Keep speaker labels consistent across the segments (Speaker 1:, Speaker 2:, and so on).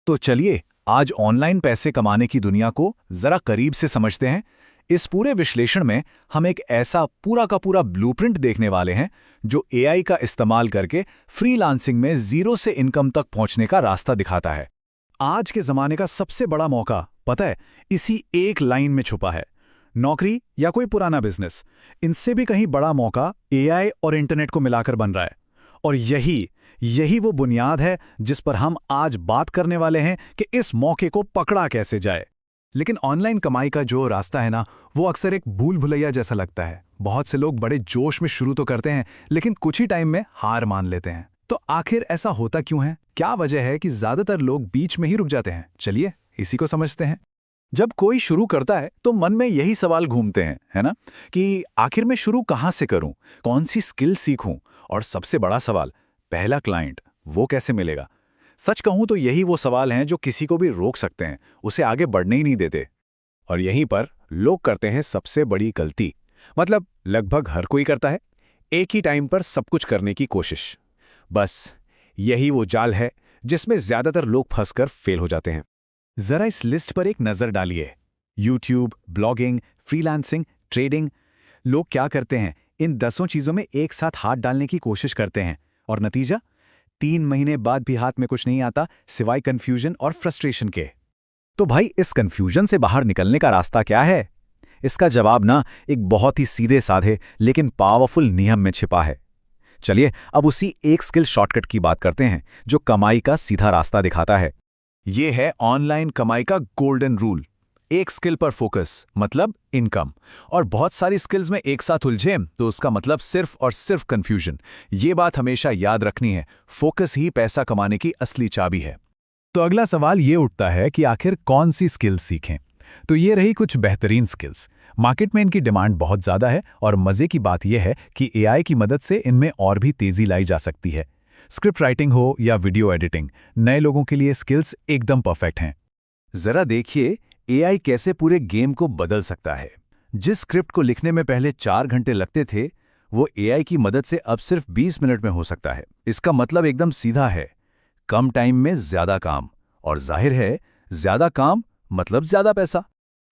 Speaker 1: तो चलिए आज ऑनलाइन पैसे कमाने की दुनिया को जरा करीब से समझते हैं। इस पूरे विश्लेषण में हम एक ऐसा पूरा का पूरा ब्लूप्रिंट देखने वाले हैं जो एआई का इस्तेमाल करके फ्रीलांसिंग में जीरो से इनकम तक पहुंचने का रास्ता दिखाता है। आज के जमाने का सबसे बड़ा मौका पता है इसी एक लाइन में छुपा है। नौकरी या कोई पुराना बिजनेस, इनसे भी कहीं बड़ा मौका एआई और इंटरनेट को मिलाकर बन रहा है। और यही वो बुनियाद है जिस पर हम आज बात करने वाले हैं कि इस मौके को पकड़ा कैसे जाए। लेकिन ऑनलाइन कमाई का जो रास्ता है ना, वो अक्सर एक भूल भुलैया जैसा लगता है। बहुत से लोग बड़े जोश में शुरू तो करते हैं, लेकिन कुछ ही टाइम में हार मान लेते हैं। तो आखिर ऐसा होता क्यों है? क्या वजह है कि ज्यादातर लोग बीच में ही रुक जाते हैं? चलिए इसी को समझते हैं। जब कोई शुरू करता है तो मन में यही सवाल घूमते हैं, है ना, कि आखिर मैं शुरू कहाँ से करूं, कौन सी स्किल सीखूं, और सबसे बड़ा सवाल, पहला क्लाइंट वो कैसे मिलेगा। सच कहूं तो यही वो सवाल हैं जो किसी को भी रोक सकते हैं, उसे आगे बढ़ने ही नहीं देते। और यहीं पर लोग करते हैं सबसे बड़ी गलती, मतलब लगभग हर कोई करता है, एक ही टाइम पर सब कुछ करने की कोशिश। बस यही वो जाल है जिसमें ज्यादातर लोग फंसकर फेल हो जाते हैं। जरा इस लिस्ट पर एक नजर डालिए। YouTube, blogging, freelancing, trading. लोग क्या करते हैं, इन 10 चीजों में एक साथ हाथ डालने की कोशिश करते हैं, और नतीजा 3 महीने बाद भी हाथ में कुछ नहीं आता सिवाय कंफ्यूजन और फ्रस्ट्रेशन के। तो भाई, इस कंफ्यूजन से बाहर निकलने का रास्ता क्या है? इसका जवाब ना एक बहुत ही सीधे साधे लेकिन पावरफुल नियम में छिपा है। चलिए अब उसी एक स्किल शॉर्टकट की बात करते हैं जो कमाई का सीधा रास्ता दिखाता है। ये है ऑनलाइन कमाई का गोल्डन रूल। एक स्किल पर फोकस मतलब इनकम, और बहुत सारी स्किल्स में एक साथ उलझे तो उसका मतलब सिर्फ और सिर्फ कंफ्यूजन। ये बात हमेशा याद रखनी है, फोकस ही पैसा कमाने की असली चाबी है। तो अगला सवाल ये उठता है कि आखिर कौन सी स्किल्स सीखें। तो ये रही कुछ बेहतरीन स्किल्स। मार्केट में इनकी डिमांड बहुत ज़्यादा है, और मज़े की बात यह है कि एआई की मदद से इनमें और भी तेज़ी लाई जा सकती है। स्क्रिप्ट राइटिंग हो या वीडियो एडिटिंग, नए लोगों के लिए स्किल्स एकदम परफेक्ट हैं। जरा देखिए एआई कैसे पूरे गेम को बदल सकता है। जिस स्क्रिप्ट को लिखने में पहले 4 घंटे लगते थे, वो एआई की मदद से अब सिर्फ 20 मिनट में हो सकता है। इसका मतलब एकदम सीधा है, कम टाइम में ज्यादा काम, और जाहिर है ज्यादा काम मतलब ज्यादा पैसा।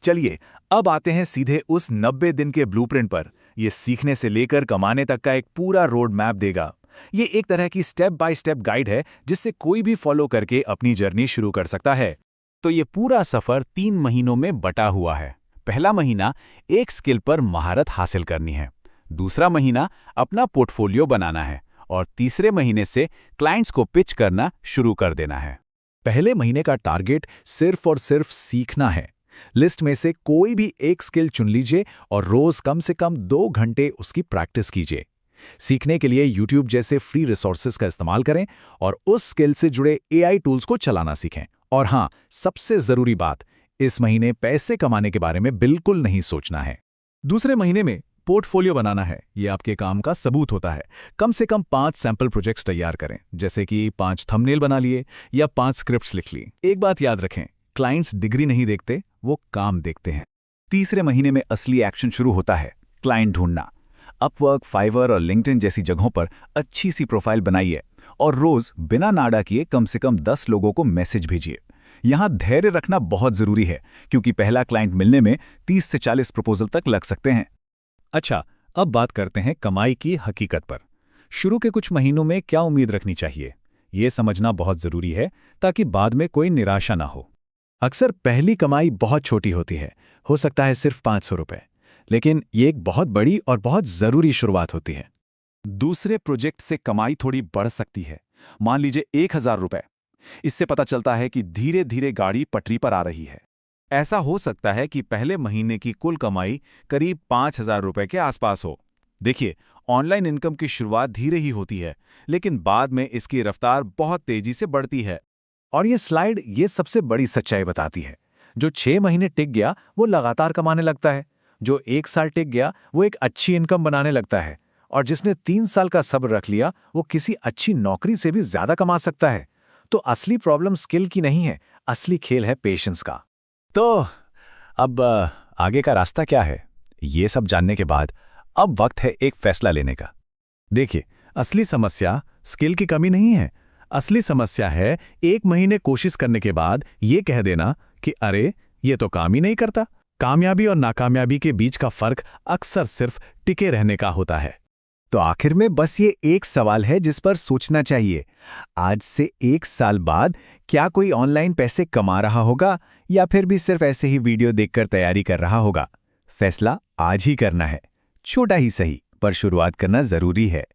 Speaker 1: चलिए अब आते हैं सीधे उस 90 दिन के ब्लूप्रिंट पर। यह सीखने से लेकर कमाने तक का एक पूरा रोड मैप देगा। ये एक तरह की स्टेप बाय स्टेप गाइड है जिससे कोई भी फॉलो करके अपनी जर्नी शुरू कर सकता है। तो ये पूरा सफर 3 महीनों में बटा हुआ है। पहला महीना एक स्किल पर महारत हासिल करनी है, दूसरा महीना अपना पोर्टफोलियो बनाना है, और तीसरे महीने से क्लाइंट्स को पिच करना शुरू कर देना है। पहले महीने का टारगेट सिर्फ और सिर्फ सीखना है। लिस्ट में से कोई भी एक स्किल चुन लीजिए और रोज कम से कम 2 घंटे उसकी प्रैक्टिस कीजिए। सीखने के लिए YouTube जैसे फ्री रिसोर्सेज का इस्तेमाल करें और उस स्किल से जुड़े एआई टूल्स को चलाना सीखें। और हाँ, सबसे जरूरी बात, इस महीने पैसे कमाने के बारे में बिल्कुल नहीं सोचना है। दूसरे महीने में पोर्टफोलियो बनाना है। ये आपके काम का सबूत होता है। कम से कम 5 सैंपल प्रोजेक्ट्स तैयार करें, जैसे कि 5 थंबनेल बना लिए या 5 स्क्रिप्ट्स लिख ली। एक बात याद रखें, क्लाइंट्स डिग्री नहीं देखते, वो काम देखते हैं। तीसरे महीने में असली एक्शन शुरू होता है, क्लाइंट ढूंढना। अपवर्क, फाइवर और लिंक्डइन जैसी जगहों पर अच्छी सी प्रोफाइल बनाइए और रोज बिना नाडा किए कम से कम 10 लोगों को मैसेज भेजिए। यहां धैर्य रखना बहुत जरूरी है, क्योंकि पहला क्लाइंट मिलने में 30 से 40 प्रपोजल तक लग सकते हैं। अच्छा, अब बात करते हैं कमाई की हकीकत पर। शुरू के कुछ महीनों में क्या उम्मीद रखनी चाहिए, यह समझना बहुत जरूरी है ताकि बाद में कोई निराशा ना हो। अक्सर पहली कमाई बहुत छोटी होती है, हो सकता है सिर्फ 500 रुपए, लेकिन ये एक बहुत बड़ी और बहुत जरूरी शुरुआत होती है। दूसरे प्रोजेक्ट से कमाई थोड़ी बढ़ सकती है, मान लीजिए 1000 रुपए। इससे पता चलता है कि धीरे धीरे गाड़ी पटरी पर आ रही है। ऐसा हो सकता है कि पहले महीने की कुल कमाई करीब 5000 रुपए के आसपास हो। देखिए, ऑनलाइन इनकम की शुरुआत धीरे ही होती है, लेकिन बाद में इसकी रफ्तार बहुत तेजी से बढ़ती है। और ये स्लाइड ये सबसे बड़ी सच्चाई बताती है। जो 6 महीने टिक गया वो लगातार कमाने लगता है, जो 1 साल टिक गया वो एक अच्छी इनकम बनाने लगता है, और जिसने 3 साल का सब्र रख लिया वो किसी अच्छी नौकरी से भी ज्यादा कमा सकता है। तो असली प्रॉब्लम स्किल की नहीं है, असली खेल है पेशेंस का। तो अब आगे का रास्ता क्या है, ये सब जानने के बाद अब वक्त है एक फैसला लेने का। देखिए, असली समस्या स्किल की कमी नहीं है,
Speaker 2: असली समस्या है 1 महीने कोशिश करने के बाद ये कह देना कि अरे ये तो काम ही नहीं करता। कामयाबी और नाकामयाबी के बीच का फर्क अक्सर सिर्फ टिके रहने का होता है।
Speaker 1: तो आखिर में बस ये एक सवाल है जिस पर सोचना चाहिए। आज से 1 साल बाद क्या कोई ऑनलाइन पैसे कमा रहा होगा या फिर भी सिर्फ ऐसे ही वीडियो देखकर तैयारी कर रहा होगा? फैसला आज ही करना है। छोटा ही सही, पर शुरुआत करना जरूरी है।